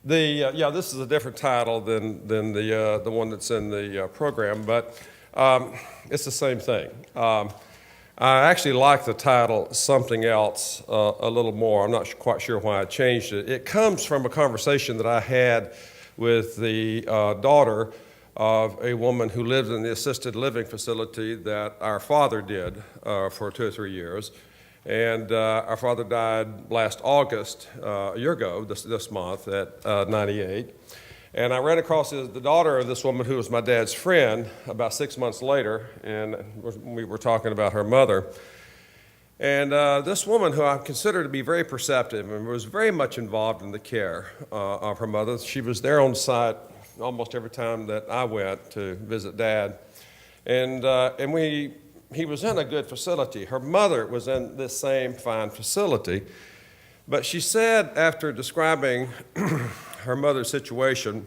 Yeah, this is a different title than the one that's in the program, but it's the same thing. I actually like the title "Something Else" a little more. I'm not quite sure why I changed it. It comes from a conversation that I had with the daughter of a woman who lived in the assisted living facility that our father did for 2 or 3 years. And our father died last August, a year ago, this month, at 98. And I ran across the daughter of this woman who was my dad's friend about 6 months later, and we were talking about her mother. And this woman, who I consider to be very perceptive and was very much involved in the care of her mother, she was there on site almost every time that I went to visit Dad. And he was in a good facility. Her mother was in this same fine facility. But she said, after describing her mother's situation,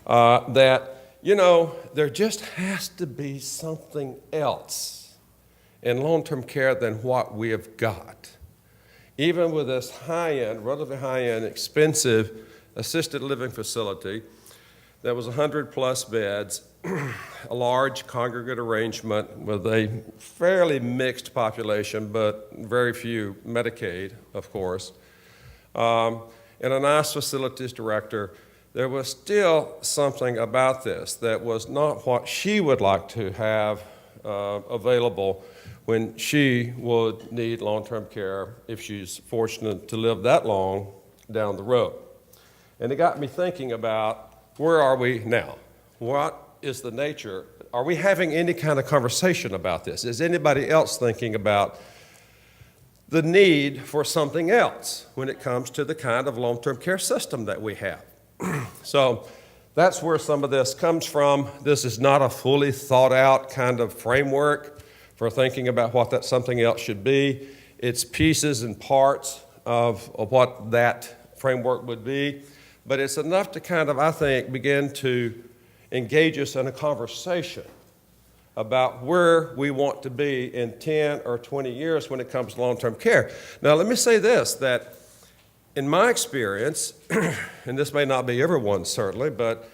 that, there just has to be something else in long-term care than what we have got. Even with this high-end, relatively high-end, expensive assisted living facility that was 100-plus beds, a large congregate arrangement with a fairly mixed population, but very few Medicaid, of course, and a nice facilities director, there was still something about this that was not what she would like to have available when she would need long-term care if she's fortunate to live that long down the road. And it got me thinking about, where are we now? What is the nature? Are we having any kind of conversation about this? Is anybody else thinking about the need for something else when it comes to the kind of long-term care system that we have? So that's where some of this comes from. This is not a fully thought out kind of framework for thinking about what that something else should be. It's pieces and parts of what that framework would be. But it's enough to kind of, I think, begin to engage us in a conversation about where we want to be in 10 or 20 years when it comes to long-term care. Now, let me say this, that in my experience, and this may not be everyone's certainly, but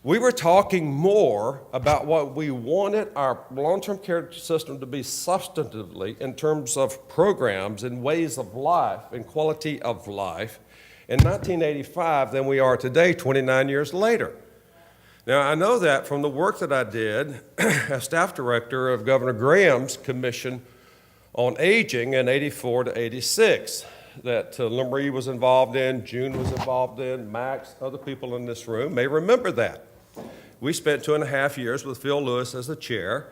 we were talking more about what we wanted our long-term care system to be substantively in terms of programs and ways of life and quality of life in 1985 than we are today, 29 years later. Now, I know that from the work that I did as staff director of Governor Graham's Commission on Aging in 84 to 86, that Marie was involved in, June was involved in, Max, other people in this room may remember that. We spent 2.5 years with Phil Lewis as the chair,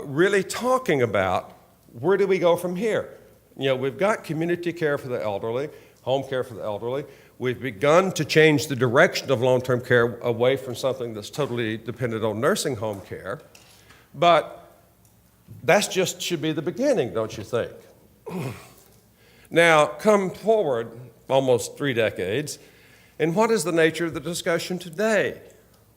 really talking about where do we go from here? We've got community care for the elderly, home care for the elderly. We've begun to change the direction of long-term care away from something that's totally dependent on nursing home care. But that just should be the beginning, don't you think? Now, come forward almost 3 decades, and what is the nature of the discussion today?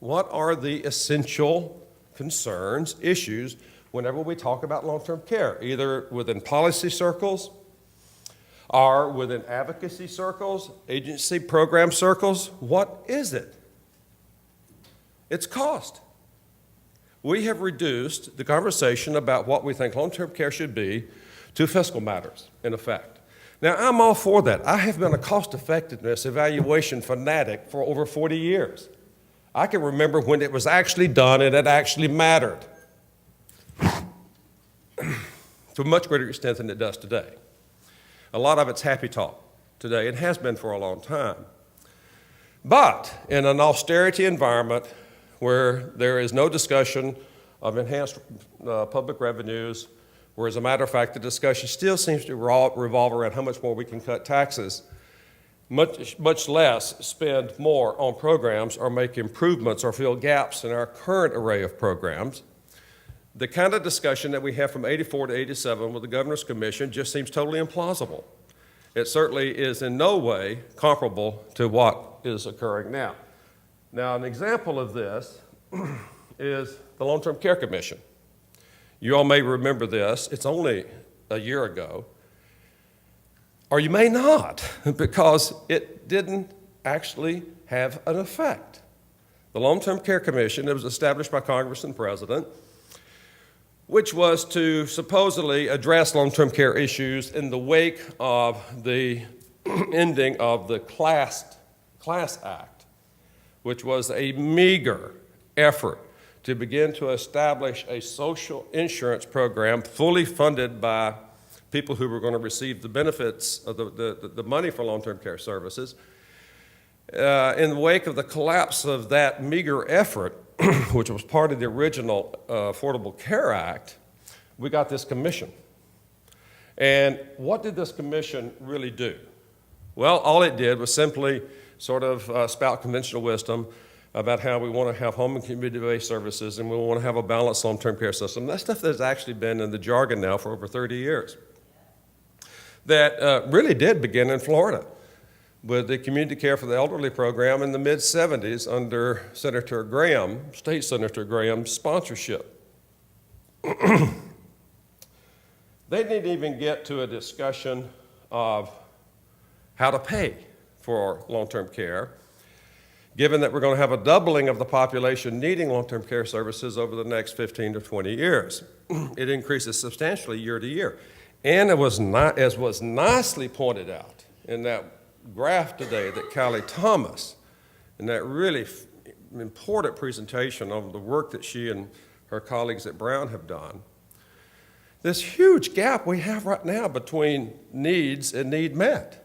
What are the essential concerns, issues, whenever we talk about long-term care, either within policy circles, or within advocacy circles, agency program circles? What is it? It's cost. We have reduced the conversation about what we think long-term care should be to fiscal matters, in effect. Now, I'm all for that. I have been a cost-effectiveness evaluation fanatic for over 40 years. I can remember when it was actually done and it actually mattered to a much greater extent than it does today. A lot of it's happy talk today. It has been for a long time. But in an austerity environment where there is no discussion of enhanced public revenues, where, as a matter of fact, the discussion still seems to revolve around how much more we can cut taxes, much less spend more on programs or make improvements or fill gaps in our current array of programs. The kind of discussion that we have from 84 to 87 with the Governor's Commission just seems totally implausible. It certainly is in no way comparable to what is occurring now. Now, an example of this is the Long-Term Care Commission. You all may remember this. It's only a year ago. or you may not, because it didn't actually have an effect. The Long-Term Care Commission, it was established by Congress and President, which was to supposedly address long-term care issues in the wake of the ending of the Class Act, which was a meager effort to begin to establish a social insurance program fully funded by people who were going to receive the benefits of the money for long-term care services. In the wake of the collapse of that meager effort, which was part of the original Affordable Care Act, we got this commission. And what did this commission really do? Well, all it did was simply sort of spout conventional wisdom about how we want to have home and community-based services and we want to have a balanced long-term care system. That stuff has actually been in the jargon now for over 30 years. That really did begin in Florida with the Community Care for the Elderly program in the mid-'70s under Senator Graham, State Senator Graham's sponsorship. They didn't even get to a discussion of how to pay for long-term care, given that we're going to have a doubling of the population needing long-term care services over the next 15 to 20 years. It increases substantially year to year. And it was not, as was nicely pointed out in that graph today that Callie Thomas, in that really important presentation of the work that she and her colleagues at Brown have done, this huge gap we have right now between needs and need met.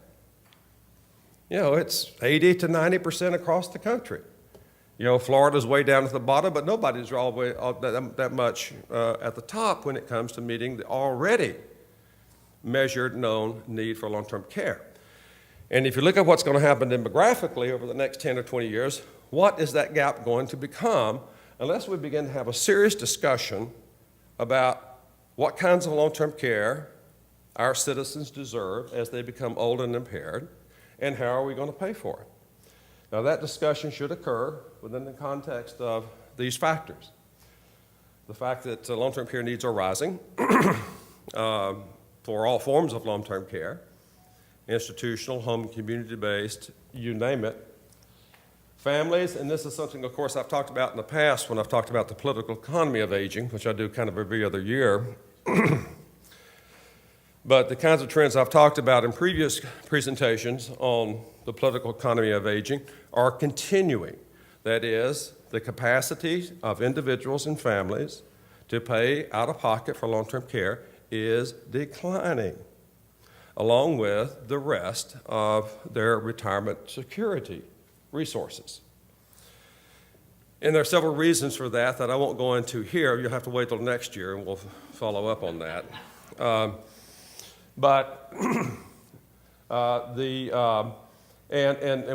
You know, it's 80 to 90% across the country. You know, Florida's way down at the bottom, but nobody's all the way that much at the top when it comes to meeting the already measured known need for long-term care. And if you look at what's going to happen demographically over the next 10 or 20 years, what is that gap going to become unless we begin to have a serious discussion about what kinds of long-term care our citizens deserve as they become old and impaired, and how are we going to pay for it? Now, that discussion should occur within the context of these factors. The fact that long-term care needs are rising for all forms of long-term care, institutional, home, community-based, you name it. Families, and this is something, of course, I've talked about in the past when I've talked about the political economy of aging, which I do kind of every other year. But the kinds of trends I've talked about in previous presentations on the political economy of aging are continuing. That is, the capacity of individuals and families to pay out of pocket for long-term care is declining, along with the rest of their retirement security resources. And there are several reasons for that I won't go into here. You'll have to wait till next year and we'll follow up on that. And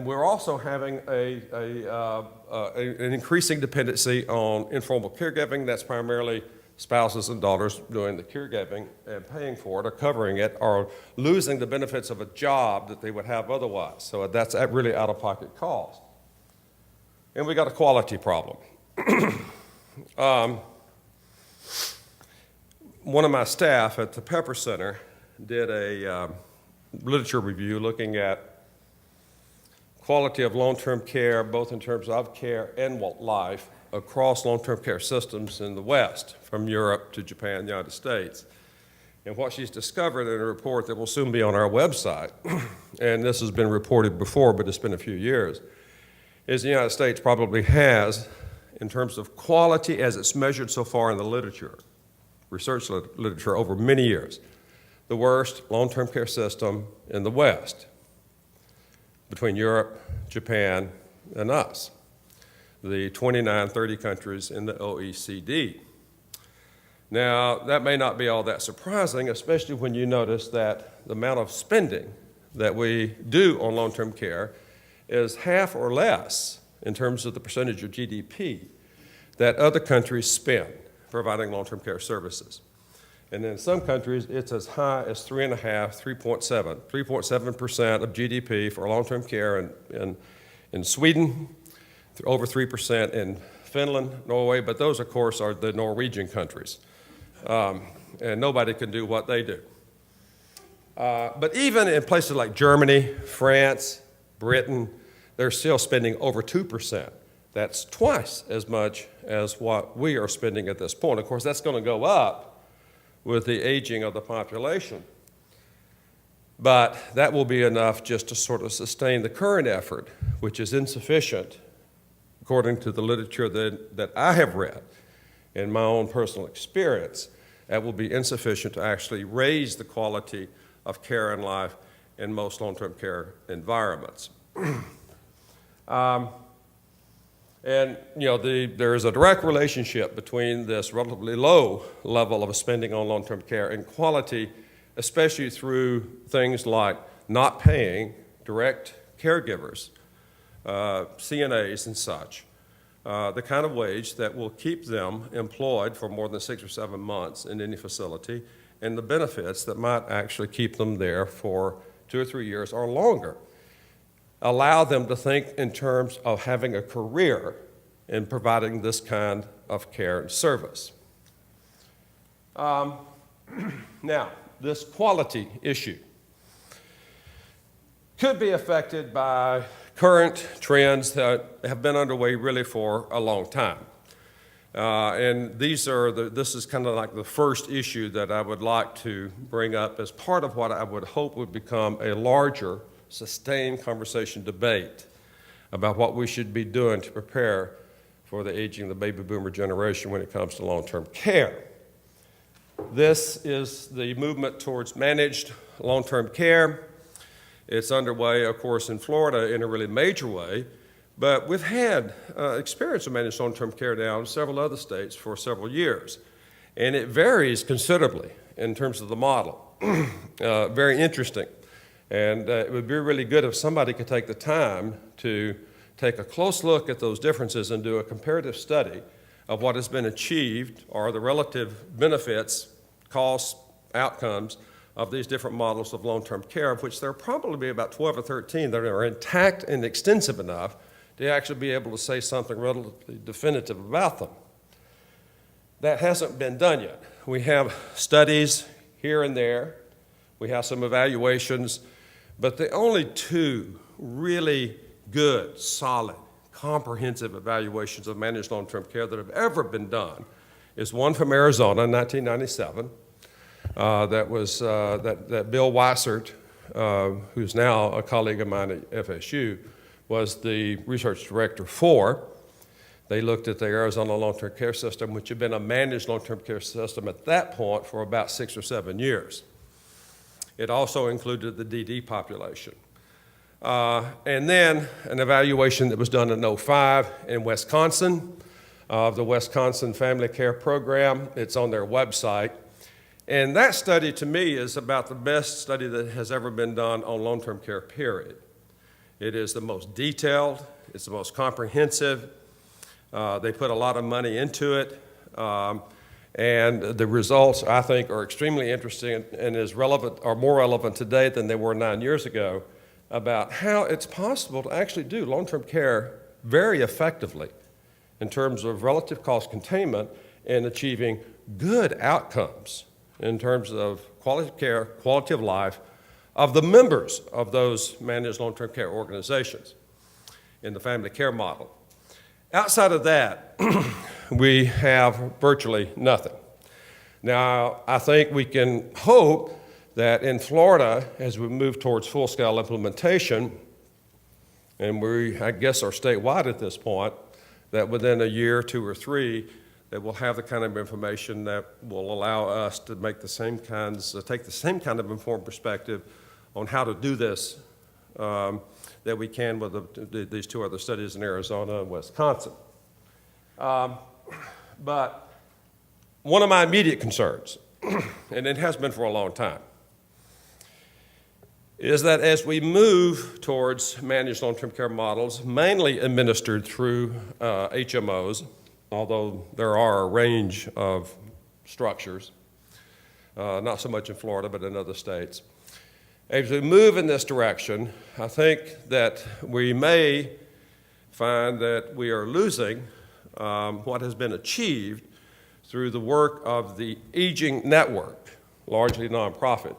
we're also having an increasing dependency on informal caregiving. That's primarily spouses and daughters doing the caregiving and paying for it or covering it or losing the benefits of a job that they would have otherwise. So that's really out-of-pocket cost. And we got a quality problem. One of my staff at the Pepper Center did a literature review looking at quality of long-term care, both in terms of care and life, across long-term care systems in the West, from Europe to Japan, the United States. And what she's discovered in a report that will soon be on our website, and this has been reported before, but it's been a few years, is the United States probably has, in terms of quality as it's measured so far in the literature, research literature over many years, the worst long-term care system in the West, between Europe, Japan, and us, the 29, 30 countries in the OECD. Now, that may not be all that surprising, especially when you notice that the amount of spending that we do on long-term care is half or less in terms of the percentage of GDP that other countries spend providing long-term care services. And in some countries, it's as high as 3.7% of GDP for long-term care in Sweden, over 3% in Finland, Norway, but those, of course, are the Norwegian countries. And nobody can do what they do. But even in places like Germany, France, Britain, they're still spending over 2%. That's twice as much as what we are spending at this point. Of course, that's going to go up with the aging of the population. But that will be enough just to sort of sustain the current effort, which is insufficient, according to the literature that I have read and my own personal experience. That will be insufficient to actually raise the quality of care and life in most long-term care environments. And there is a direct relationship between this relatively low level of spending on long-term care and quality, especially through things like not paying direct caregivers, CNAs and such, the kind of wage that will keep them employed for more than 6 or 7 months in any facility, and the benefits that might actually keep them there for 2 or 3 years or longer. Allow them to think in terms of having a career in providing this kind of care and service. Now, this quality issue could be affected by current trends that have been underway really for a long time. And this is kind of like the first issue that I would like to bring up as part of what I would hope would become a larger, sustained conversation debate about what we should be doing to prepare for the aging of the baby boomer generation when it comes to long-term care. This is the movement towards managed long-term care. It's underway, of course, in Florida in a really major way, but we've had experience of managed long-term care now in several other states for several years, and it varies considerably in terms of the model. Very interesting, and it would be really good if somebody could take the time to take a close look at those differences and do a comparative study of what has been achieved or the relative benefits, costs, outcomes of these different models of long-term care, of which there are probably about 12 or 13 that are intact and extensive enough to actually be able to say something relatively definitive about them. That hasn't been done yet. We have studies here and there. We have some evaluations, but the only two really good, solid, comprehensive evaluations of managed long-term care that have ever been done is one from Arizona in 1997. That Bill Weissert, who's now a colleague of mine at FSU, was the research director for. They looked at the Arizona long-term care system, which had been a managed long-term care system at that point for about 6 or 7 years. It also included the DD population. And then an evaluation that was done in 2005 in Wisconsin, of the Wisconsin Family Care Program. It's on their website. And that study, to me, is about the best study that has ever been done on long-term care, period. It is the most detailed, it's the most comprehensive. They put a lot of money into it. And the results, I think, are extremely interesting and is relevant, or more relevant today than they were 9 years ago, about how it's possible to actually do long-term care very effectively in terms of relative cost containment and achieving good outcomes in terms of quality of care, quality of life of the members of those managed long-term care organizations in the family care model. Outside of that, we have virtually nothing. Now, I think we can hope that in Florida, as we move towards full-scale implementation, and we, I guess, are statewide at this point, that within a year, 2 or 3, that we'll have the kind of information that will allow us to make the same kinds, take the same kind of informed perspective on how to do this that we can with these 2 other studies in Arizona and Wisconsin. But one of my immediate concerns, and it has been for a long time, is that as we move towards managed long-term care models, mainly administered through HMOs, although there are a range of structures, not so much in Florida, but in other states. As we move in this direction, I think that we may find that we are losing what has been achieved through the work of the Aging Network, largely nonprofit,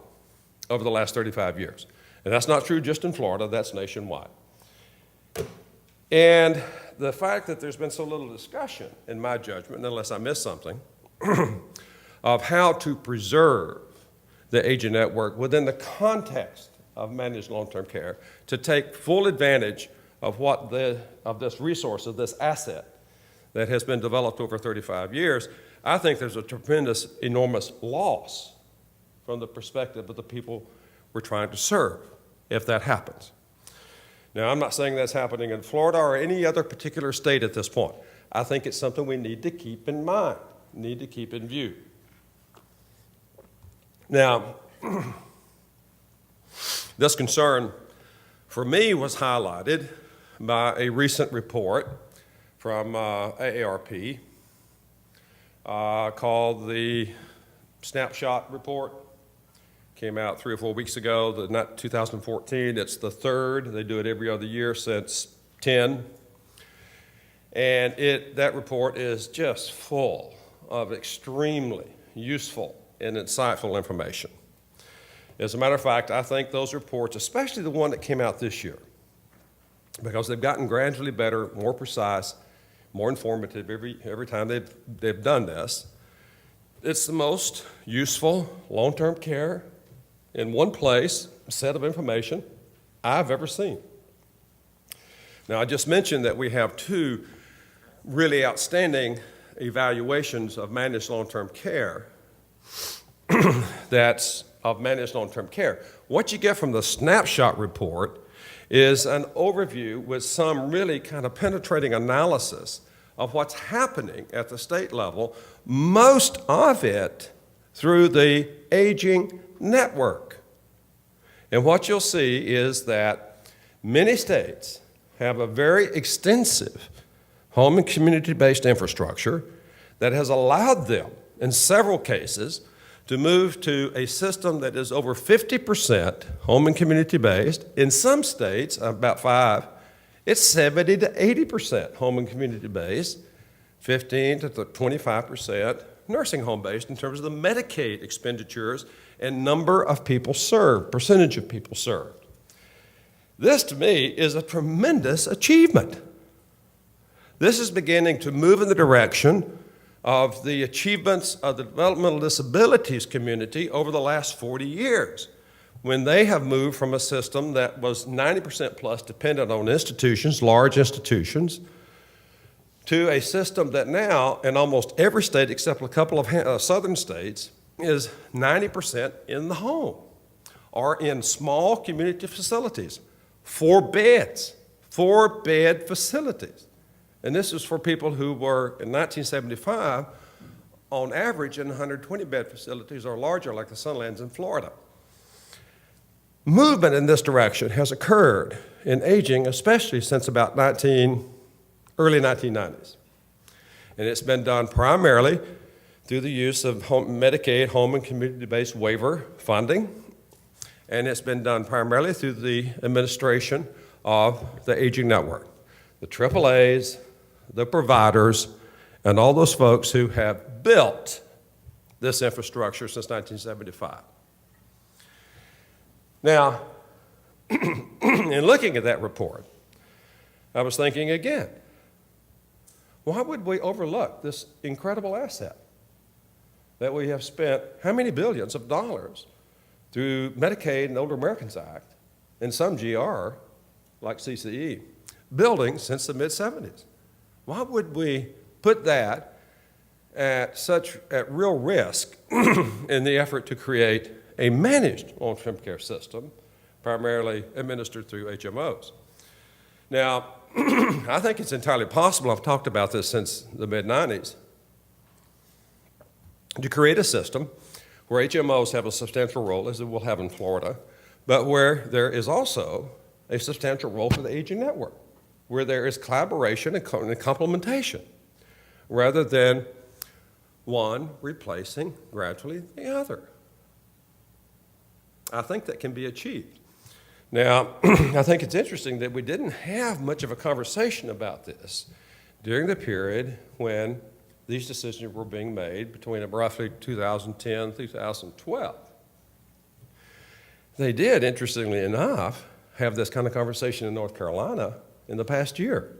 over the last 35 years. And that's not true just in Florida, that's nationwide. And the fact that there's been so little discussion, in my judgment, unless I missed something, of how to preserve the aging network within the context of managed long-term care to take full advantage of this resource, of this asset that has been developed over 35 years, I think there's a tremendous, enormous loss from the perspective of the people we're trying to serve if that happens. Now, I'm not saying that's happening in Florida or any other particular state at this point. I think it's something we need to keep in mind, need to keep in view. Now, this concern for me was highlighted by a recent report from AARP called the Snapshot Report. Came out 3 or 4 weeks ago, not 2014, it's the third. They do it every other year since 10. And that report is just full of extremely useful and insightful information. As a matter of fact, I think those reports, especially the one that came out this year, because they've gotten gradually better, more precise, more informative every time they've done this, it's the most useful long-term care in one place set of information I've ever seen. Now, I just mentioned that we have 2 really outstanding evaluations of managed long-term care. That's of managed long-term care. What you get from the Snapshot Report is an overview with some really kind of penetrating analysis of what's happening at the state level, most of it through the aging network. And what you'll see is that many states have a very extensive home and community-based infrastructure that has allowed them, in several cases, to move to a system that is over 50% home and community-based. In some states, about 5, it's 70 to 80% home and community-based, 15 to 25% nursing home-based in terms of the Medicaid expenditures and number of people served, percentage of people served. This, to me, is a tremendous achievement. This is beginning to move in the direction of the achievements of the developmental disabilities community over the last 40 years, when they have moved from a system that was 90% plus dependent on institutions, large institutions, to a system that now, in almost every state except a couple of southern states, is 90% in the home or in small community facilities, 4-bed facilities. And this is for people who were, in 1975, on average in 120-bed facilities or larger, like the Sunlands in Florida. Movement in this direction has occurred in aging, especially since about early 1990s. And it's been done primarily through the use of Medicaid home and community-based waiver funding, and it's been done primarily through the administration of the aging network, the AAAs, the providers, and all those folks who have built this infrastructure since 1975. Now, in looking at that report, I was thinking again, why would we overlook this incredible asset that we have spent how many billions of dollars through Medicaid and Older Americans Act and some GR, like CCE, building since the mid-70s? Why would we put that at real risk in the effort to create a managed long-term care system, primarily administered through HMOs? Now, I think it's entirely possible, I've talked about this since the mid-90s, to create a system where HMOs have a substantial role, as it will have in Florida, but where there is also a substantial role for the aging network, where there is collaboration and complementation, rather than one replacing gradually the other. I think that can be achieved. Now, I think it's interesting that we didn't have much of a conversation about this during the period when these decisions were being made between roughly 2010 and 2012. They did, interestingly enough, have this kind of conversation in North Carolina in the past year.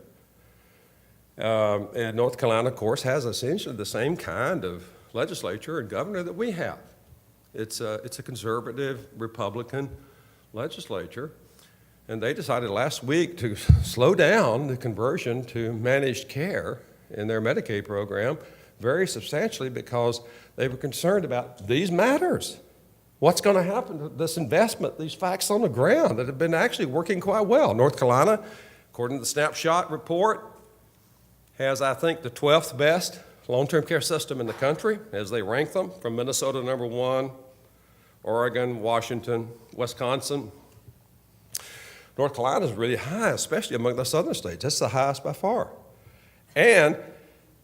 And North Carolina, of course, has essentially the same kind of legislature and governor that we have. It's a conservative Republican legislature. And they decided last week to slow down the conversion to managed care in their Medicaid program very substantially because they were concerned about these matters. What's going to happen to this investment, these facts on the ground that have been actually working quite well? North Carolina, according to the Snapshot report, has, I think, the 12th best long-term care system in the country as they rank them, from Minnesota number 1, Oregon, Washington, Wisconsin. North Carolina is really high, especially among the southern states. That's the highest by far. And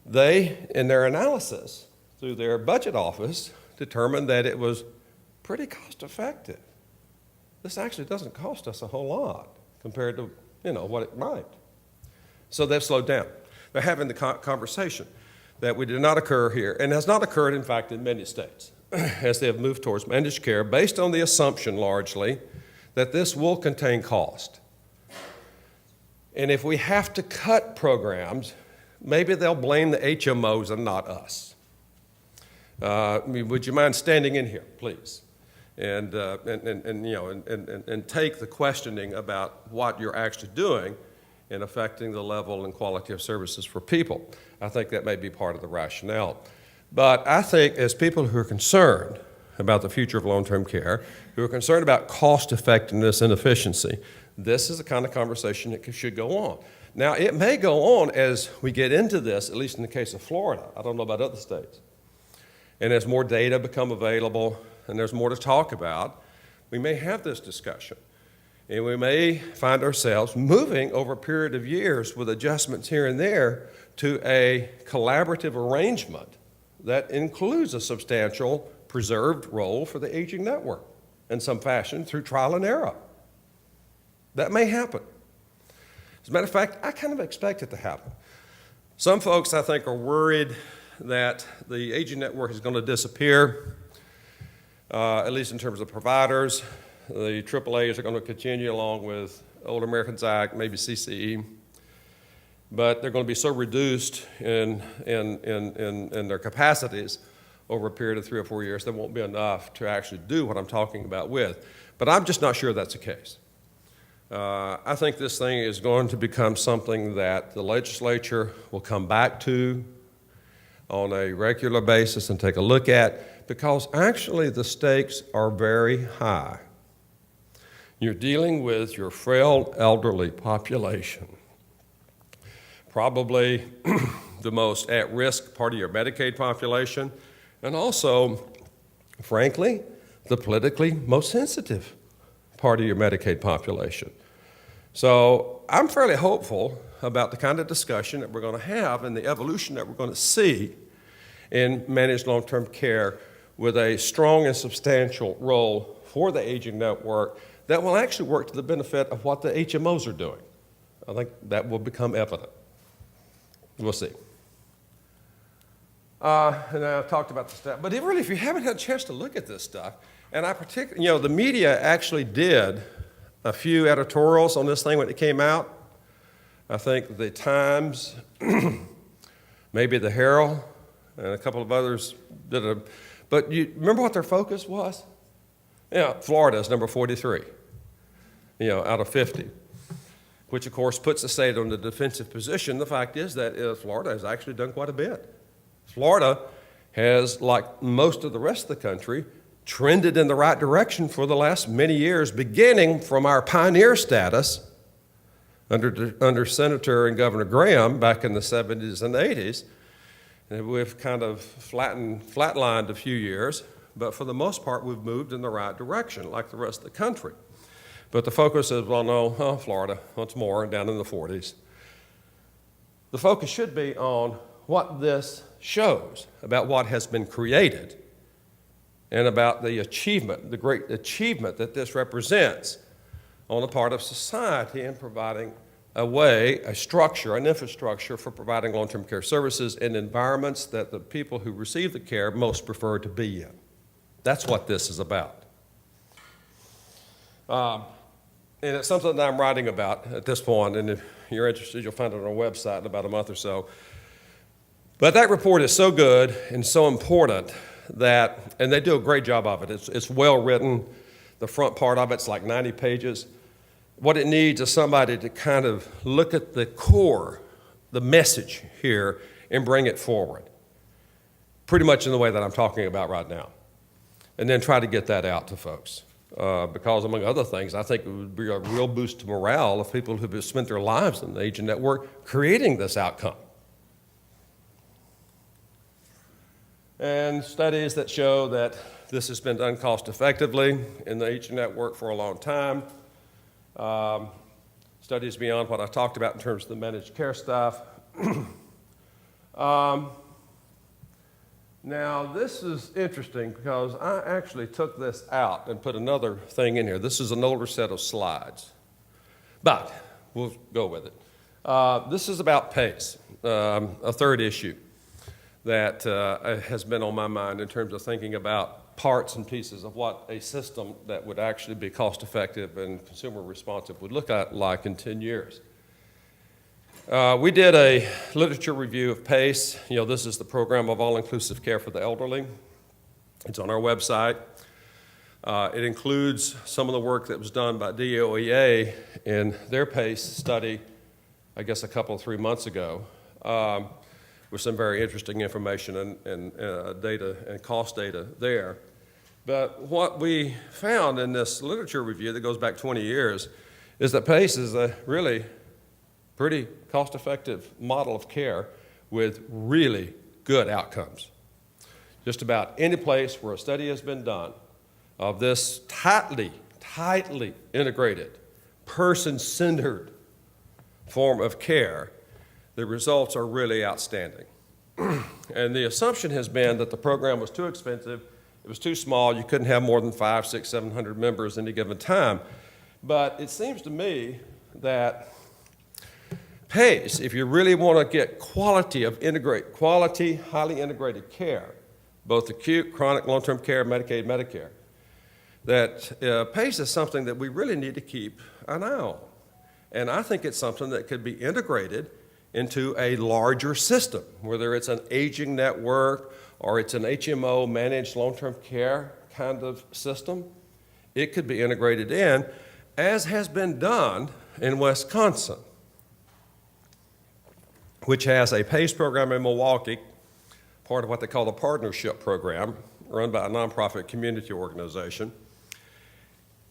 they, in their analysis, through their budget office, determined that it was pretty cost effective. This actually doesn't cost us a whole lot compared to, what it might. So they've slowed down. They're having the conversation that did not occur here, and has not occurred, in fact, in many states, as they have moved towards managed care, based on the assumption, largely, that this will contain cost. And if we have to cut programs, maybe they'll blame the HMOs and not us. Would you mind standing in here, please? And take the questioning about what you're actually doing in affecting the level and quality of services for people. I think that may be part of the rationale. But I think as people who are concerned about the future of long-term care, who are concerned about cost effectiveness and efficiency, this is the kind of conversation that should go on. Now, it may go on as we get into this, at least in the case of Florida. I don't know about other states. And as more data become available and there's more to talk about, we may have this discussion. And we may find ourselves moving over a period of years with adjustments here and there to a collaborative arrangement that includes a substantial preserved role for the aging network in some fashion through trial and error. That may happen. As a matter of fact, I kind of expect it to happen. Some folks, I think, are worried that the aging network is going to disappear, at least in terms of providers. The AAAs are going to continue along with Older Americans Act, maybe CCE, but they're going to be so reduced in their capacities over a period of 3 or 4 years, there won't be enough to actually do what I'm talking about with. But I'm just not sure that's the case. I think this thing is going to become something that the legislature will come back to on a regular basis and take a look at, because actually the stakes are very high. You're dealing with your frail elderly population, probably the most at-risk part of your Medicaid population, and also, frankly, the politically most sensitive part of your Medicaid population. So I'm fairly hopeful about the kind of discussion that we're going to have and the evolution that we're going to see in managed long-term care with a strong and substantial role for the aging network that will actually work to the benefit of what the HMOs are doing. I think that will become evident. We'll see. And I've talked about the stuff, but if you haven't had a chance to look at this stuff, and I particularly, the media actually did a few editorials on this thing when it came out. I think the Times, maybe the Herald, and a couple of others did but you remember what their focus was? Florida is number 43, out of 50, which of course puts the state on the defensive position. The fact is that Florida has actually done quite a bit. Florida has, like most of the rest of the country, trended in the right direction for the last many years, beginning from our pioneer status under Senator and Governor Graham back in the 70s and 80s. And we've kind of flatlined a few years, but for the most part, we've moved in the right direction, like the rest of the country. But the focus is, Florida, once more, down in the 40s. The focus should be on what this shows about what has been created and about the achievement, the great achievement that this represents on the part of society in providing a structure, an infrastructure for providing long-term care services in environments that the people who receive the care most prefer to be in. That's what this is about. And it's something that I'm writing about at this point, and if you're interested, you'll find it on our website in about a month or so. But that report is so good and so important that, and they do a great job of it. It's well written. The front part of it's like 90 pages. What it needs is somebody to kind of look at the core, the message here, and bring it forward, pretty much in the way that I'm talking about right now, and then try to get that out to folks. Because, among other things, I think it would be a real boost to morale of people who have spent their lives in the agent network creating this outcome. And studies that show that this has been done cost effectively in the agent network for a long time. Studies beyond what I talked about in terms of the managed care stuff. Now, this is interesting because I actually took this out and put another thing in here. This is an older set of slides, but we'll go with it. This is about PACE, a third issue that has been on my mind in terms of thinking about parts and pieces of what a system that would actually be cost-effective and consumer responsive would look like in 10 years. We did a literature review of PACE. This is the Program of All-Inclusive Care for the Elderly. It's on our website. It includes some of the work that was done by DOEA in their PACE study, I guess a couple, 3 months ago, with some very interesting information and data and cost data there. But what we found in this literature review that goes back 20 years is that PACE is a really pretty cost-effective model of care with really good outcomes. Just about any place where a study has been done of this tightly integrated, person-centered form of care, the results are really outstanding. And the assumption has been that the program was too expensive, it was too small, you couldn't have more than 500, 600, 700 members at any given time. But it seems to me that PACE, if you really want to get quality, highly integrated care, both acute, chronic, long-term care, Medicaid, Medicare, that PACE is something that we really need to keep an eye on. And I think it's something that could be integrated into a larger system, whether it's an aging network or it's an HMO managed long-term care kind of system. It could be integrated in, as has been done in Wisconsin, which has a PACE program in Milwaukee, part of what they call the partnership program, run by a nonprofit community organization.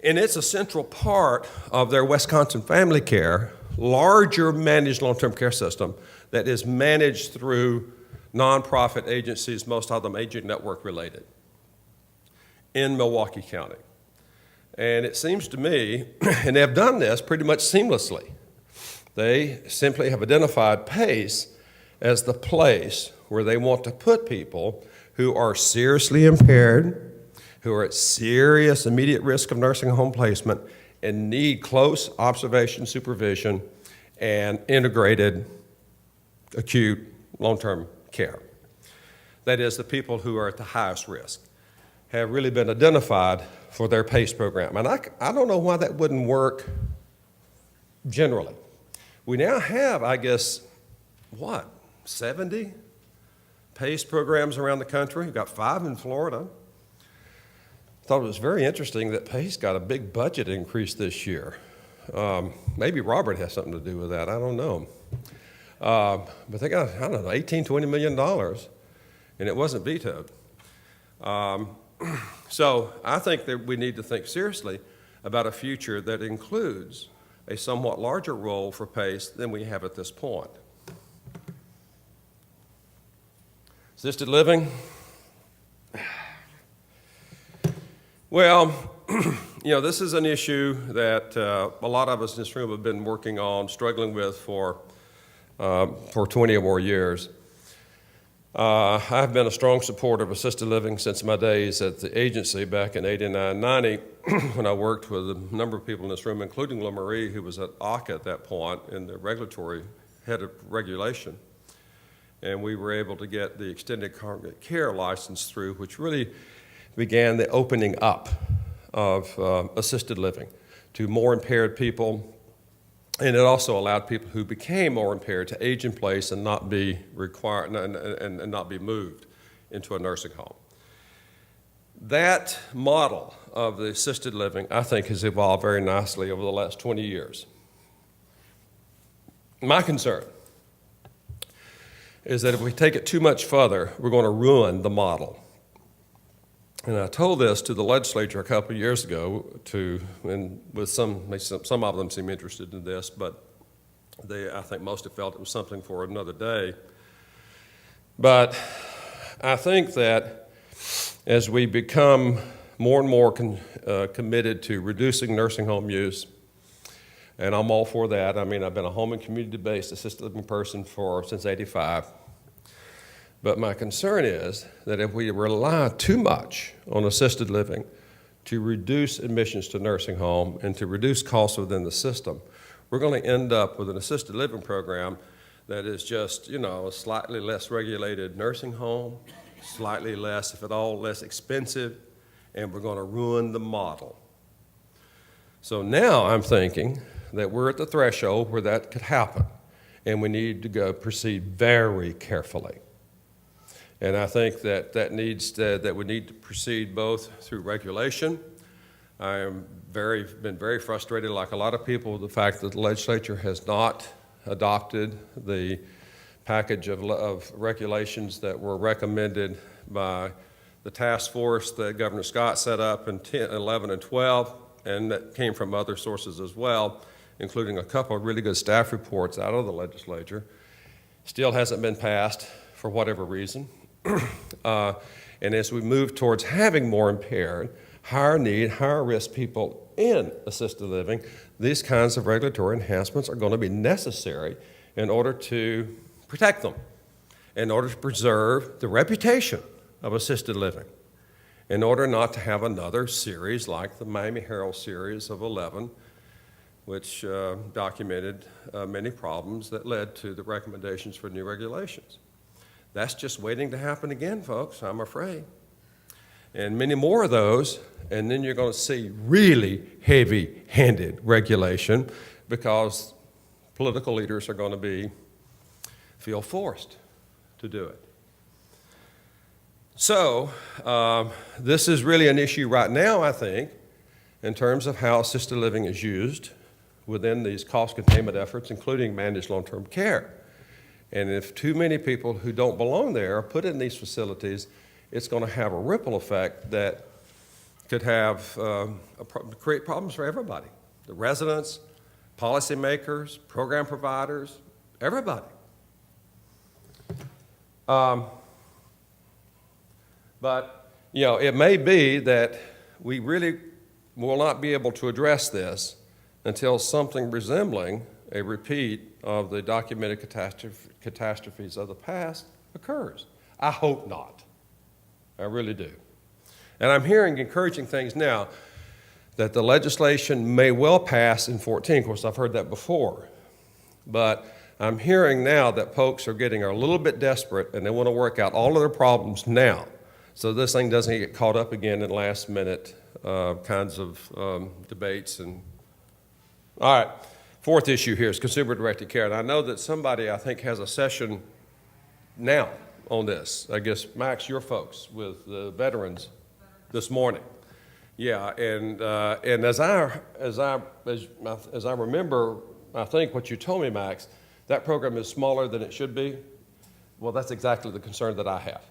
And it's a central part of their Wisconsin Family Care, larger managed long-term care system that is managed through nonprofit agencies, most of them agent network related, in Milwaukee County. And it seems to me, and they've done this pretty much seamlessly, they simply have identified PACE as the place where they want to put people who are seriously impaired, who are at serious immediate risk of nursing home placement and need close observation, supervision, and integrated acute long-term care. That is, the people who are at the highest risk have really been identified for their PACE program. And I don't know why that wouldn't work generally. We now have, I guess, 70 PACE programs around the country. We've got 5 in Florida. I thought it was very interesting that PACE got a big budget increase this year. Maybe Robert has something to do with that. I don't know. But they got, $18, $20 million, and it wasn't vetoed. So I think that we need to think seriously about a future that includes a somewhat larger role for PACE than we have at this point. Assisted living. Well, this is an issue that a lot of us in this room have been working on, struggling with for 20 or more years. I've been a strong supporter of assisted living since my days at the agency back in 89, 90, when I worked with a number of people in this room, including LaMarie, who was at ACA at that point, in the regulatory head of regulation. And we were able to get the extended congregate care license through, which really began the opening up of assisted living. to more impaired people. And it also allowed people who became more impaired to age in place and not be required and not be moved into a nursing home. That model of the assisted living, I think, has evolved very nicely over the last 20 years. My concern is that if we take it too much further, we're going to ruin the model. And I told this to the legislature a couple of years ago, and with some of them seem interested in this, but I think most have felt it was something for another day. But I think that as we become more and more committed to reducing nursing home use, and I'm all for that. I mean, I've been a home and community-based assisted living person since '85. But my concern is that if we rely too much on assisted living to reduce admissions to nursing home and to reduce costs within the system, we're going to end up with an assisted living program that is just, a slightly less regulated nursing home, slightly less, if at all, less expensive, and we're going to ruin the model. So now I'm thinking that we're at the threshold where that could happen, and we need to proceed very carefully. And I think that we need to proceed both through regulation. I am been very frustrated, like a lot of people, with the fact that the legislature has not adopted the package of regulations that were recommended by the task force that Governor Scott set up in 11 and 12, and that came from other sources as well, including a couple of really good staff reports out of the legislature. Still hasn't been passed for whatever reason. And as we move towards having more impaired, higher need, higher risk people in assisted living, these kinds of regulatory enhancements are going to be necessary in order to protect them, in order to preserve the reputation of assisted living, in order not to have another series like the Miami Herald series of 11, which documented many problems that led to the recommendations for new regulations. That's just waiting to happen again, folks, I'm afraid. And many more of those, and then you're going to see really heavy-handed regulation because political leaders are going to feel forced to do it. So this is really an issue right now, I think, in terms of how assisted living is used within these cost containment efforts, including managed long-term care. And if too many people who don't belong there are put in these facilities, it's going to have a ripple effect that could create problems for everybody. The residents, policymakers, program providers, everybody. But, it may be that we really will not be able to address this until something resembling a repeat of the documented catastrophes of the past occurs. I hope not. I really do. And I'm hearing encouraging things now that the legislation may well pass in 14. Of course, I've heard that before. But I'm hearing now that folks are getting a little bit desperate and they want to work out all of their problems now so this thing doesn't get caught up again in last minute kinds of debates. All right. Fourth issue here is consumer-directed care. And I know that somebody, I think, has a session now on this. I guess, Max, your folks with the veterans this morning. Yeah, and as I remember, I think what you told me, Max, that program is smaller than it should be. Well, that's exactly the concern that I have.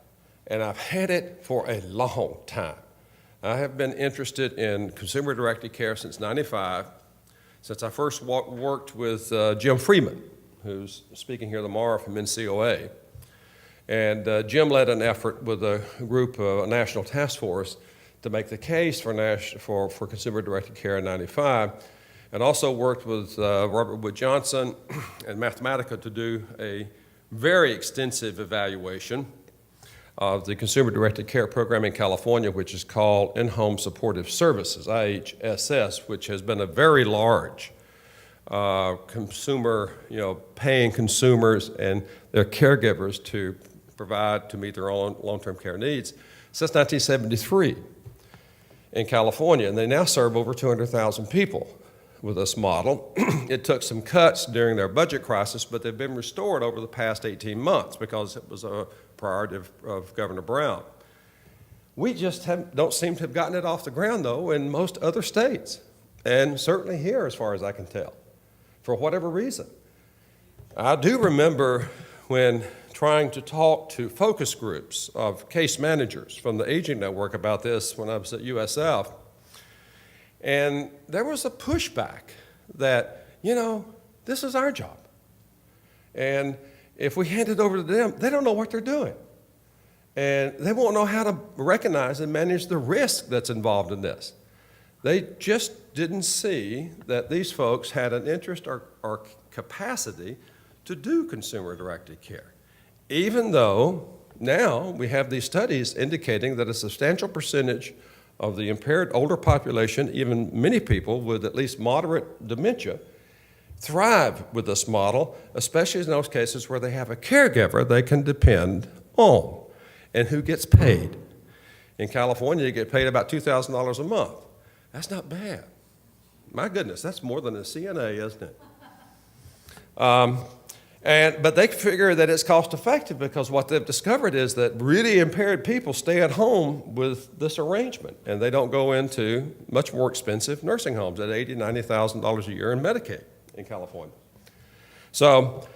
And I've had it for a long time. I have been interested in consumer-directed care since '95. Since I first worked with Jim Freeman, who's speaking here tomorrow from NCOA. And Jim led an effort with a group, a national task force, to make the case for consumer-directed care in '95, and also worked with Robert Wood Johnson and Mathematica to do a very extensive evaluation of the consumer-directed care program in California, which is called In-Home Supportive Services, IHSS, which has been a very large consumer, paying consumers and their caregivers to meet their own long-term care needs since 1973 in California, and they now serve over 200,000 people. with this model. It took some cuts during their budget crisis, but they've been restored over the past 18 months because it was a priority of Governor Brown. We just don't seem to have gotten it off the ground, though, in most other states, and certainly here, as far as I can tell, for whatever reason. I do remember when trying to talk to focus groups of case managers from the Aging Network about this when I was at USF, and there was a pushback that, this is our job. And if we hand it over to them, they don't know what they're doing. And they won't know how to recognize and manage the risk that's involved in this. They just didn't see that these folks had an interest or capacity to do consumer-directed care, even though now we have these studies indicating that a substantial percentage of the impaired older population, even many people with at least moderate dementia, thrive with this model, especially in those cases where they have a caregiver they can depend on and who gets paid. In California, you get paid about $2,000 a month. That's not bad. My goodness, that's more than a CNA, isn't it? But they figure that it's cost effective because what they've discovered is that really impaired people stay at home with this arrangement, and they don't go into much more expensive nursing homes at $80,000, $90,000 a year in Medicaid in California. So,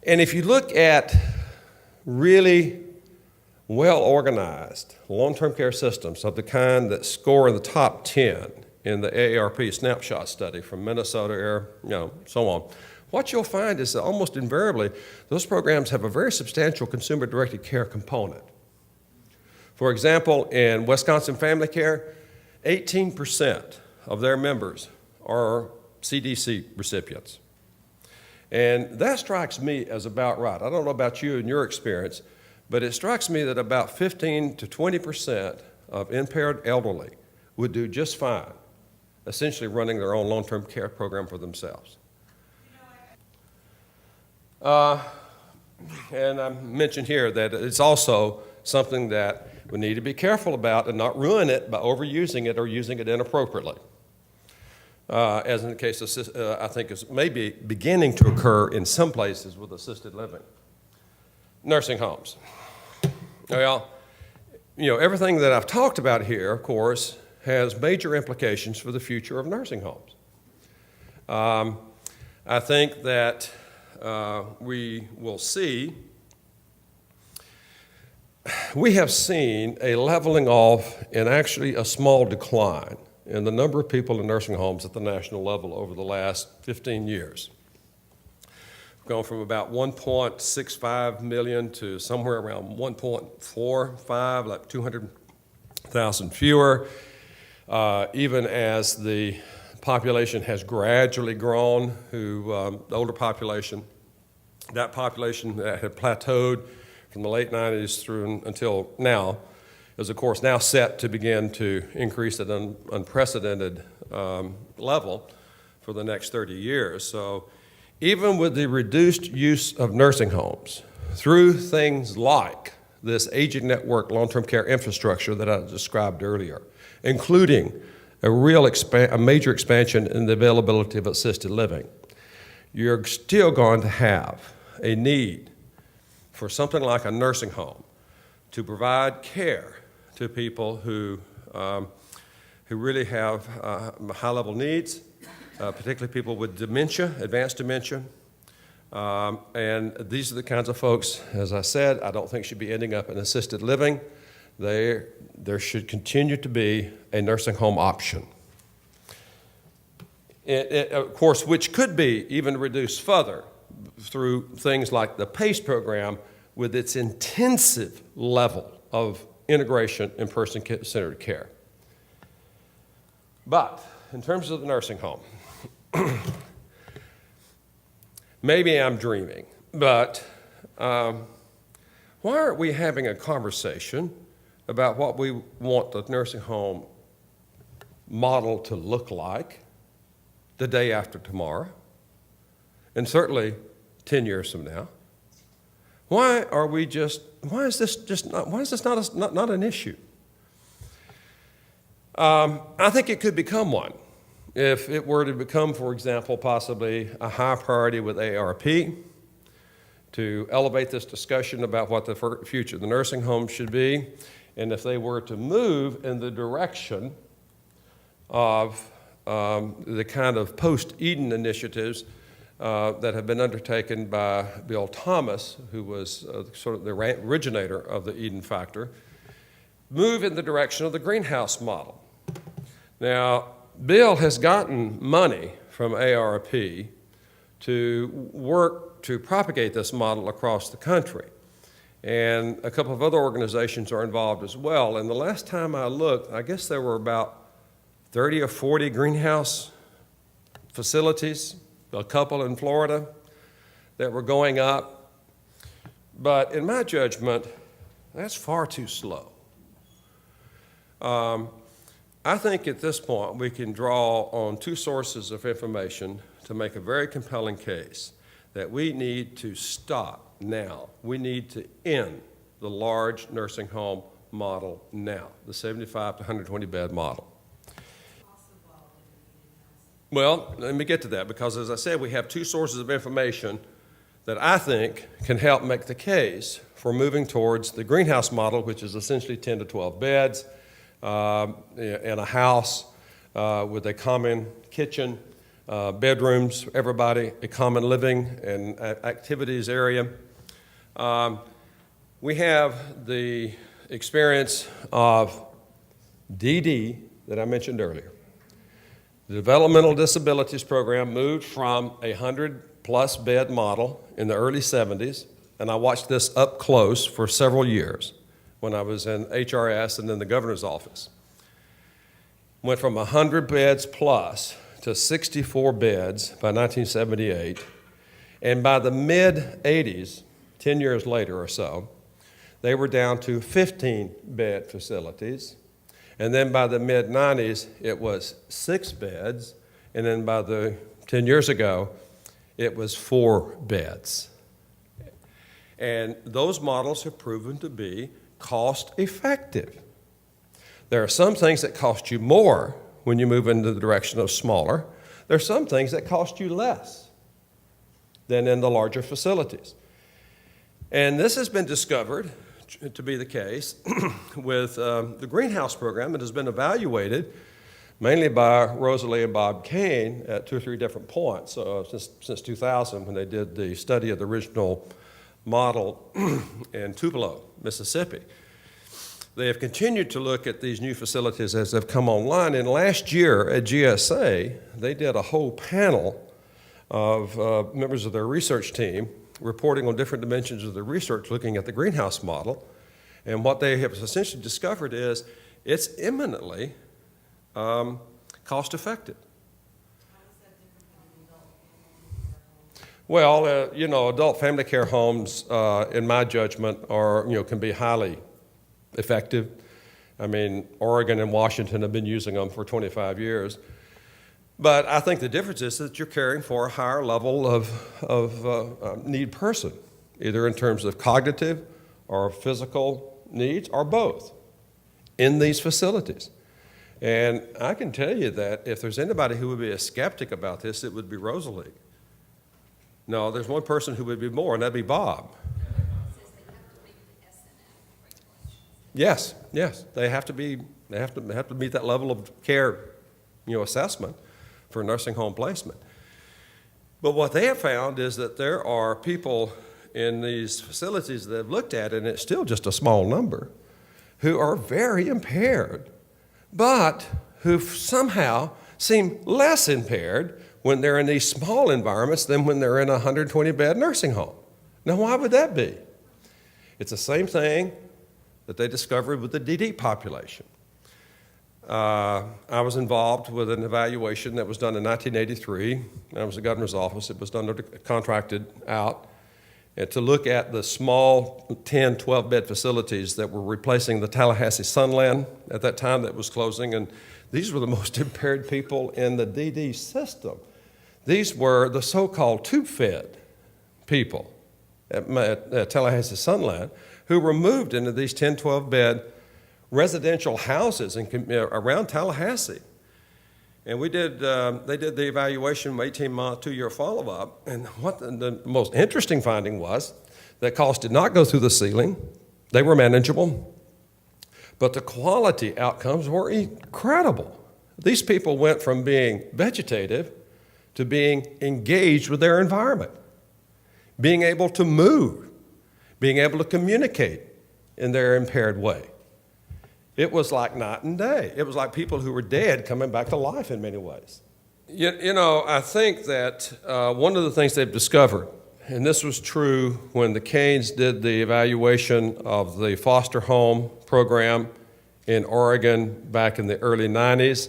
and if you look at really well-organized long-term care systems of the kind that score in the top 10 in the AARP snapshot study from Minnesota, so on, what you'll find is that almost invariably, those programs have a very substantial consumer-directed care component. For example, in Wisconsin Family Care, 18% of their members are CDC recipients. And that strikes me as about right. I don't know about you and your experience, but it strikes me that about 15 to 20% of impaired elderly would do just fine, essentially running their own long-term care program for themselves. And I mentioned here that it's also something that we need to be careful about and not ruin it by overusing it or using it inappropriately. As in the case of, I think is maybe beginning to occur in some places with assisted living. Nursing homes. Well, everything that I've talked about here, of course, has major implications for the future of nursing homes. I think that we will see, we have seen a leveling off and actually a small decline in the number of people in nursing homes at the national level over the last 15 years. We've gone from about 1.65 million to somewhere around 1.45, like 200,000 fewer, even as the population has gradually grown, the older population, that population that had plateaued from the late 90s through until now is, of course, now set to begin to increase at an unprecedented level for the next 30 years. So even with the reduced use of nursing homes, through things like this Aging Network long-term care infrastructure that I described earlier, including a major expansion in the availability of assisted living, you're still going to have a need for something like a nursing home to provide care to people who really have high-level needs, particularly people with dementia, advanced dementia. And these are the kinds of folks, as I said, I don't think should be ending up in assisted living. There should continue to be a nursing home option. Of course, which could be even reduced further through things like the PACE program with its intensive level of integration in person-centered care. But in terms of the nursing home, maybe I'm dreaming, but why aren't we having a conversation about what we want the nursing home model to look like the day after tomorrow, and certainly 10 years from now? Why is this not an issue? I think it could become one. if it were to become, for example, possibly a high priority with ARP, to elevate this discussion about what the future of the nursing home should be, and if they were to move in the direction of the kind of post-Eden initiatives that have been undertaken by Bill Thomas, who was sort of the originator of the Eden Factor, move in the direction of the greenhouse model. Now, Bill has gotten money from ARP to work to propagate this model across the country. And a couple of other organizations are involved as well. And the last time I looked, I guess there were about 30 or 40 greenhouse facilities, a couple in Florida, that were going up. But in my judgment, that's far too slow. I think at this point we can draw on two sources of information to make a very compelling case that we need to stop now. We need to end the large nursing home model now, the 75 to 120 bed model. Well, let me get to that, because as I said, we have two sources of information that I think can help make the case for moving towards the greenhouse model, which is essentially 10 to 12 beds in a house with a common kitchen, bedrooms, everybody, a common living and activities area. We have the experience of DD that I mentioned earlier. The Developmental Disabilities Program moved from a 100-plus bed model in the early 70s, and I watched this up close for several years when I was in HRS and in the governor's office. Went from 100 beds plus to 64 beds by 1978, and by the mid-80s, 10 years later or so, they were down to 15-bed facilities. And then by the mid-90s, it was 6 beds. And then by the 10 years ago, it was 4 beds. And those models have proven to be cost-effective. There are some things that cost you more when you move into the direction of smaller. There are some things that cost you less than in the larger facilities. And this has been discovered to be the case with the greenhouse program. It has been evaluated mainly by Rosalie and Bob Kane at 2 or 3 different points since 2000, when they did the study of the original model in Tupelo, Mississippi. They have continued to look at these new facilities as they've come online. And last year at GSA, they did a whole panel of members of their research team reporting on different dimensions of the research, looking at the greenhouse model. And what they have essentially discovered is it's eminently cost-effective. Well, adult family care homes, in my judgment, can be highly effective. I mean, Oregon and Washington have been using them for 25 years. But I think the difference is that you're caring for a higher level of need person, either in terms of cognitive or physical needs, or both, in these facilities. And I can tell you that if there's anybody who would be a skeptic about this, it would be Rosalie. No, there's one person who would be more, and that'd be Bob. Yes, they have to meet that level of care, assessment for nursing home placement. But what they have found is that there are people in these facilities that have looked at it, and it's still just a small number, who are very impaired, but who somehow seem less impaired when they're in these small environments than when they're in a 120-bed nursing home. Now, why would that be? It's the same thing that they discovered with the DD population. I was involved with an evaluation that was done in 1983. I was the governor's office. It was done contracted out to look at the small 10, 12-bed facilities that were replacing the Tallahassee Sunland at that time that was closing. And these were the most impaired people in the DD system. These were the so-called tube-fed people at Tallahassee Sunland who were moved into these 10, 12-bed residential houses around Tallahassee. And they did the evaluation, 18-month, 2-year follow-up. And what the most interesting finding was that costs did not go through the ceiling. They were manageable. But the quality outcomes were incredible. These people went from being vegetative to being engaged with their environment, being able to move, being able to communicate in their impaired way. It was like night and day. It was like people who were dead coming back to life in many ways. You know, I think that one of the things they've discovered, and this was true when the Canes did the evaluation of the foster home program in Oregon back in the early 90s,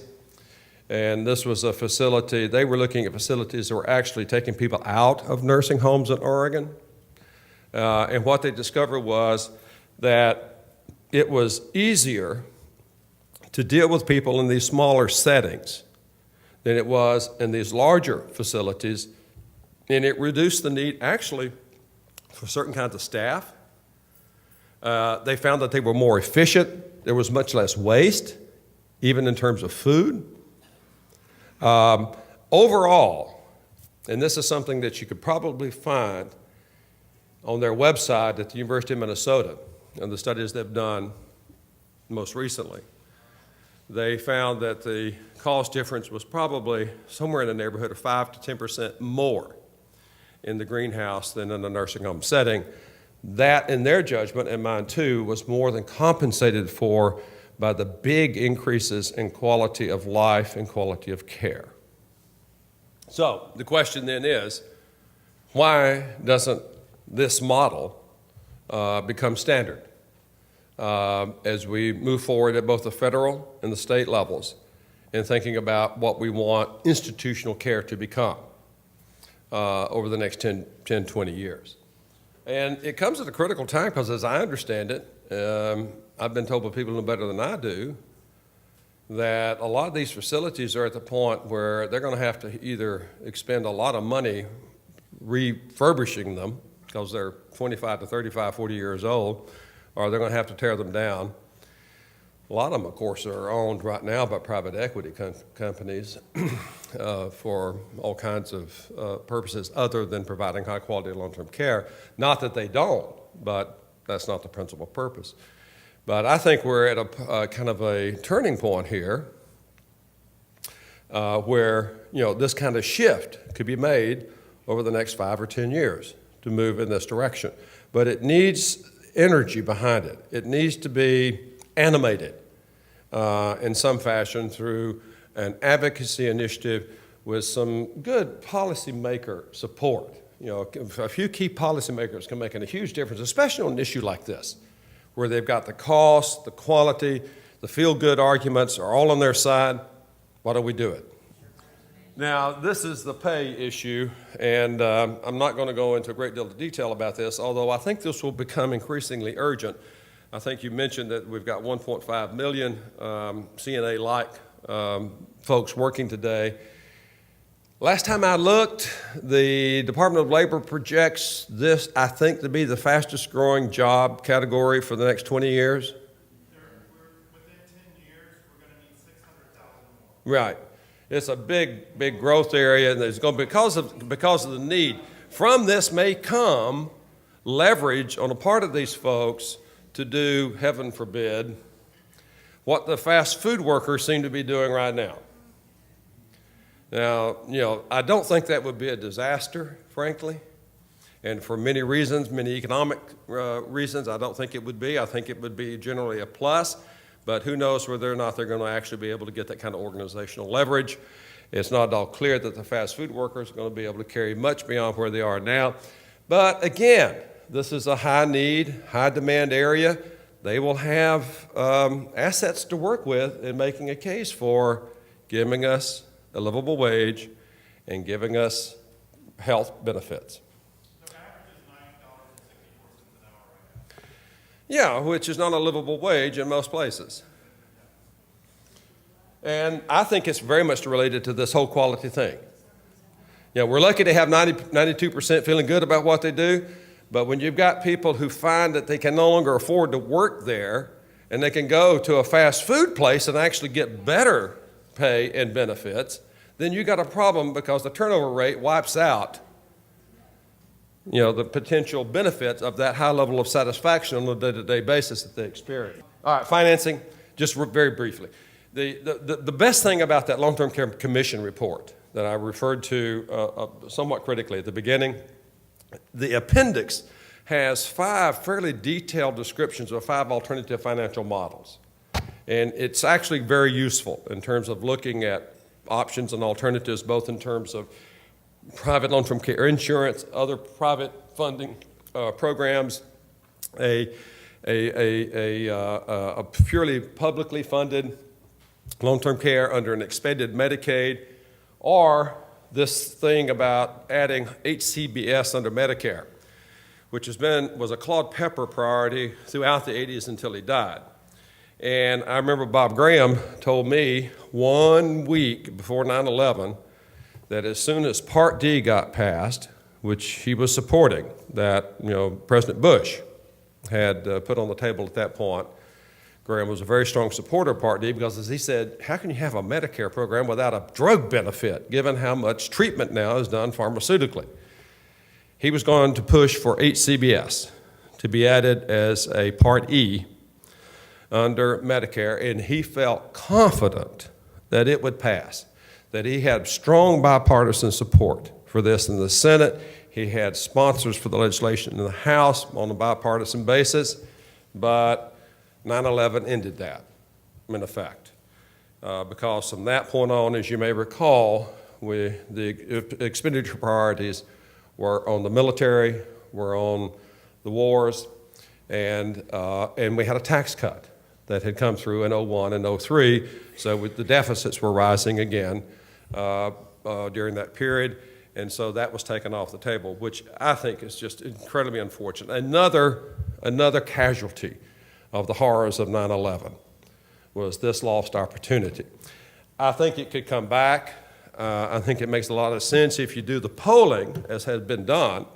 and this was a facility, they were looking at facilities that were actually taking people out of nursing homes in Oregon. And what they discovered was that it was easier to deal with people in these smaller settings than it was in these larger facilities, and it reduced the need actually for certain kinds of staff. They found that they were more efficient. There was much less waste, even in terms of food. Overall, and this is something that you could probably find on their website at the University of Minnesota, and the studies they've done most recently, they found that the cost difference was probably somewhere in the neighborhood of 5 to 10% more in the greenhouse than in the nursing home setting. That, in their judgment, and mine too, was more than compensated for by the big increases in quality of life and quality of care. So the question then is, why doesn't this model become standard as we move forward at both the federal and the state levels in thinking about what we want institutional care to become over the next 10, 20 years? And it comes at a critical time because, as I understand it, I've been told by people who know better than I do that a lot of these facilities are at the point where they're going to have to either expend a lot of money refurbishing them because they're 25 to 35, 40 years old, or they're going to have to tear them down. A lot of them, of course, are owned right now by private equity companies for all kinds of purposes other than providing high-quality long-term care. Not that they don't, but that's not the principal purpose. But I think we're at a kind of a turning point here where, you know, this kind of shift could be made over the next 5 or 10 years to move in this direction. But it needs energy behind it. It needs to be animated in some fashion through an advocacy initiative with some good policymaker support. You know, a few key policymakers can make a huge difference, especially on an issue like this, where they've got the cost, the quality, the feel-good arguments are all on their side. Why don't we do it? Now, this is the pay issue, and I'm not going to go into a great deal of detail about this, although I think this will become increasingly urgent. I think you mentioned that we've got 1.5 million CNA-like folks working today. Last time I looked, the Department of Labor projects this, I think, to be the fastest growing job category for the next 20 years. Within 10 years, we're going to need 600,000 more. Right. It's a big growth area, and there's going to, because of the need. From this may come leverage on the part of these folks to do, heaven forbid, what the fast food workers seem to be doing right now. Now, you know, I don't think that would be a disaster, frankly, and for many reasons, many economic reasons, I don't think it would be. I think it would be generally a plus, but who knows whether or not they're going to actually be able to get that kind of organizational leverage. It's not at all clear that the fast food workers are going to be able to carry much beyond where they are now. But again, this is a high need, high demand area. They will have assets to work with in making a case for giving us a livable wage and giving us health benefits. The average is $9.64 an hour right now. Yeah, which is not a livable wage in most places. And I think it's very much related to this whole quality thing. You know, we're lucky to have 92% feeling good about what they do, but when you've got people who find that they can no longer afford to work there and they can go to a fast food place and actually get better pay and benefits, then you got a problem because the turnover rate wipes out, the potential benefits of that high level of satisfaction on a day-to-day basis that they experience. All right, financing, just very briefly. The best thing about that Long-Term Care Commission report that I referred to somewhat critically at the beginning, the appendix has 5 fairly detailed descriptions of 5 alternative financial models. And it's actually very useful in terms of looking at options and alternatives, both in terms of private long-term care insurance, other private funding programs, a purely publicly funded long-term care under an expanded Medicaid, or this thing about adding HCBS under Medicare, which was a Claude Pepper priority throughout the 80s until he died. And I remember Bob Graham told me 1 week before 9/11 that as soon as Part D got passed, which he was supporting, that President Bush had put on the table at that point, Graham was a very strong supporter of Part D because, as he said, how can you have a Medicare program without a drug benefit, given how much treatment now is done pharmaceutically? He was going to push for HCBS to be added as a Part E under Medicare, and he felt confident that it would pass, that he had strong bipartisan support for this in the Senate. He had sponsors for the legislation in the House on a bipartisan basis, but 9/11 ended that, in effect, because from that point on, as you may recall, the expenditure priorities were on the military, were on the wars, and we had a tax cut that had come through in 01 and 03, so the deficits were rising again during that period, and so that was taken off the table, which I think is just incredibly unfortunate. Another casualty of the horrors of 9/11 was this lost opportunity. I think it could come back. I think it makes a lot of sense. If you do the polling, as has been done,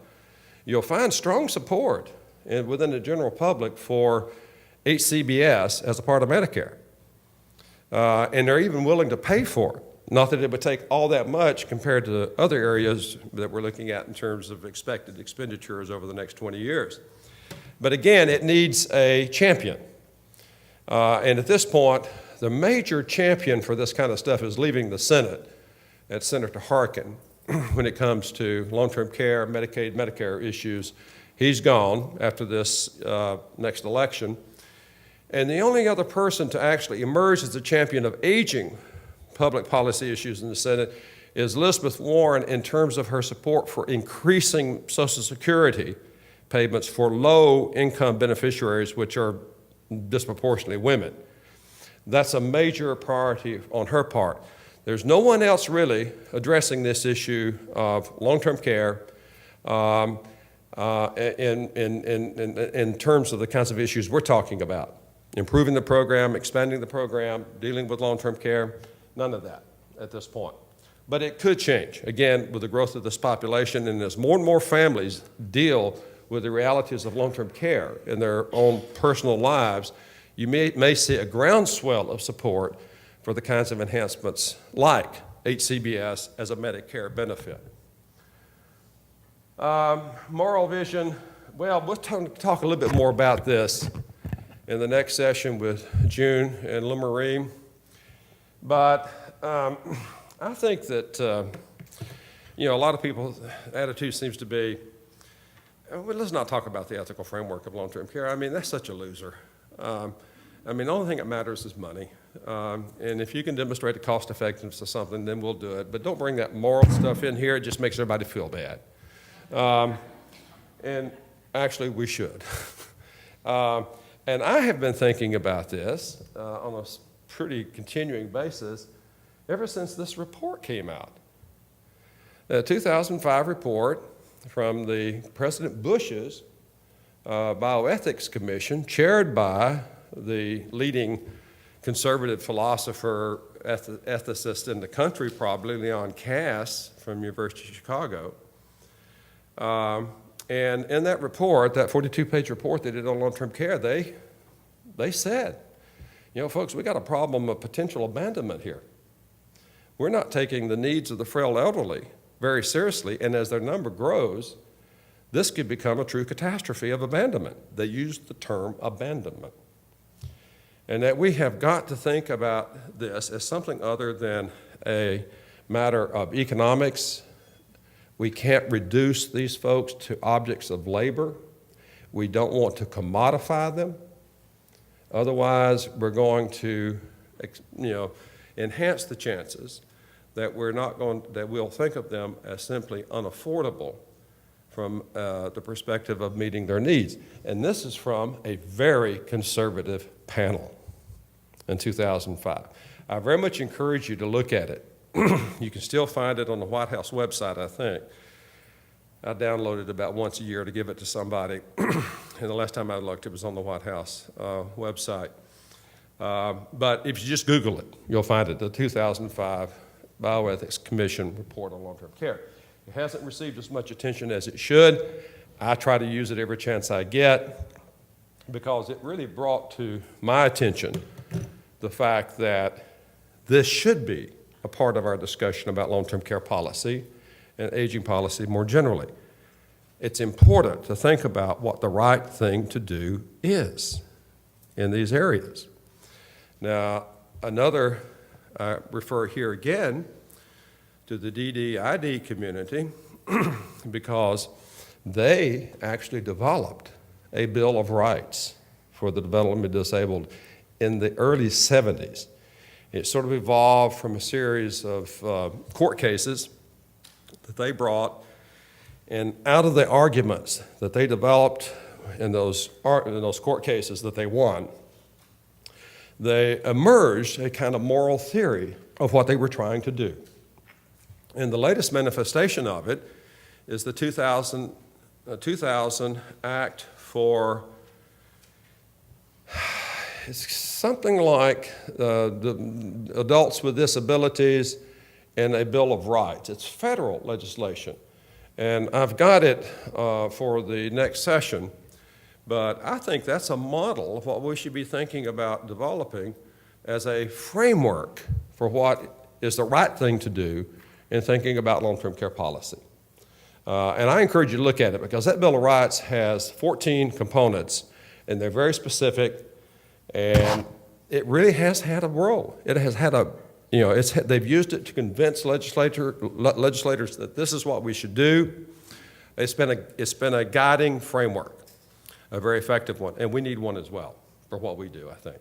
you'll find strong support within the general public for HCBS as a part of Medicare. And they're even willing to pay for it. Not that it would take all that much compared to other areas that we're looking at in terms of expected expenditures over the next 20 years. But again, it needs a champion. And at this point, the major champion for this kind of stuff is leaving the Senate. That's Senator Harkin when it comes to long-term care, Medicaid, Medicare issues. He's gone after this next election. And the only other person to actually emerge as a champion of aging public policy issues in the Senate is Elizabeth Warren in terms of her support for increasing Social Security payments for low-income beneficiaries, which are disproportionately women. That's a major priority on her part. There's no one else really addressing this issue of long-term care in terms of the kinds of issues we're talking about. Improving the program, expanding the program, dealing with long-term care, none of that at this point. But it could change, again, with the growth of this population, and as more and more families deal with the realities of long-term care in their own personal lives, you may see a groundswell of support for the kinds of enhancements like HCBS as a Medicare benefit. Moral vision, well, we'll talk a little bit more about this in the next session with June and Lou-Marie. But I think that, a lot of people's attitude seems to be, well, let's not talk about the ethical framework of long-term care. I mean, that's such a loser. The only thing that matters is money. And if you can demonstrate the cost effectiveness of something, then we'll do it. But don't bring that moral stuff in here. It just makes everybody feel bad. And actually, we should. And I have been thinking about this on a pretty continuing basis ever since this report came out. The 2005 report from the President Bush's Bioethics Commission, chaired by the leading conservative philosopher, ethicist in the country, probably, Leon Cass from University of Chicago. And in that report, that 42-page report they did on long-term care, they said, folks, we got a problem of potential abandonment here. we're not taking the needs of the frail elderly very seriously, and as their number grows, this could become a true catastrophe of abandonment. They use the term abandonment. And that we have got to think about this as something other than a matter of economics. We can't reduce these folks to objects of labor. We don't want to commodify them. Otherwise, we're going to, enhance the chances that we'll think of them as simply unaffordable from the perspective of meeting their needs. And this is from a very conservative panel in 2005. I very much encourage you to look at it. You can still find it on the White House website, I think. I download it about once a year to give it to somebody. And the last time I looked, it was on the White House website. But if you just Google it, you'll find it, the 2005 Bioethics Commission report on long-term care. It hasn't received as much attention as it should. I try to use it every chance I get because it really brought to my attention the fact that this should be a part of our discussion about long-term care policy and aging policy more generally. It's important to think about what the right thing to do is in these areas. Now, I refer here again to the DD/ID community because they actually developed a Bill of Rights for the developmentally disabled in the early 70s. It sort of evolved from a series of court cases that they brought, and out of the arguments that they developed in those court cases that they won, they emerged a kind of moral theory of what they were trying to do. And the latest manifestation of it is the 2000 Act for, it's something like the adults with disabilities and a Bill of Rights. It's federal legislation. And I've got it for the next session. But I think that's a model of what we should be thinking about developing as a framework for what is the right thing to do in thinking about long-term care policy. And I encourage you to look at it because that Bill of Rights has 14 components, and they're very specific, and it really has had a role. It has had they've used it to convince legislators that this is what we should do. It's been a guiding framework, a very effective one, and we need one as well for what we do, I think.